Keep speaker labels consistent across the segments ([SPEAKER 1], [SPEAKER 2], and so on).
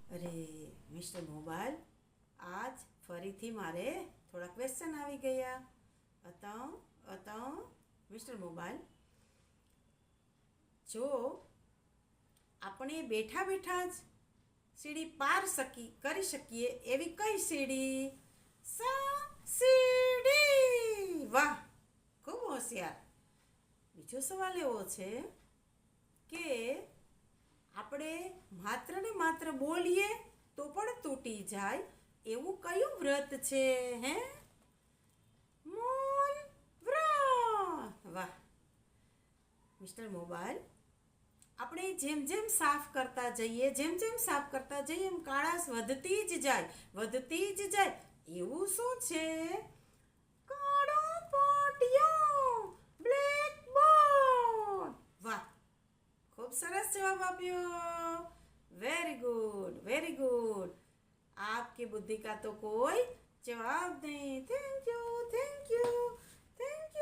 [SPEAKER 1] અરે mister mobile, આજ ફરીથી મારે થોડા ક્વેશ્ચન આવી ગયા. અતા મિસ્ટર મોબાઈલ, જો આપણે બેઠા બેઠા જ સીડી પાર કરી શકીએ એવી કઈ સીડી? સીડી. વાહ, ખૂબ હોશિયાર. બીજો સવાલ એવો છે કે આપણે માત્ર ને માત્ર બોલીએ તો પણ તૂટી જાય એવું કયું વ્રત છે? હે, મૌન વ્રત. વાહ મિસ્ટર મોબાઈલ, આપણે જેમ જેમ સાફ કરતા જઈએ એમ કાળાશ વધતી જ જાય. એવું શું છે? કાળો પાટિયો, બ્લેક બોર્ડ. વાહ, ખૂબ સરસ જવાબ આપ્યો. Very good. आपकी बुद्धि का तो कोई जवाब नहीं. Thank you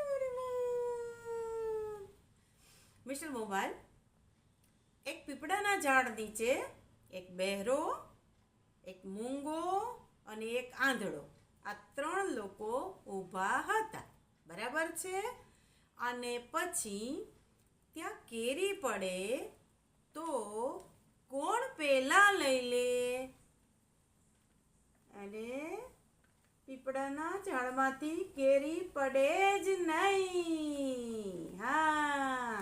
[SPEAKER 1] very much. Mister mobile, એક પીપળાના ઝાડ નીચે એક બહેરો, એક મૂંગો અને એક આંધળો, આ 3 લોકો ઊભા હતા, બરાબર છે? અને પછી ત્યાં કેરી પડે તો કોણ પહેલા લઈ લે? અને પીપળાના ઝાડમાંથી કેરી પડે જ નહીં. હા,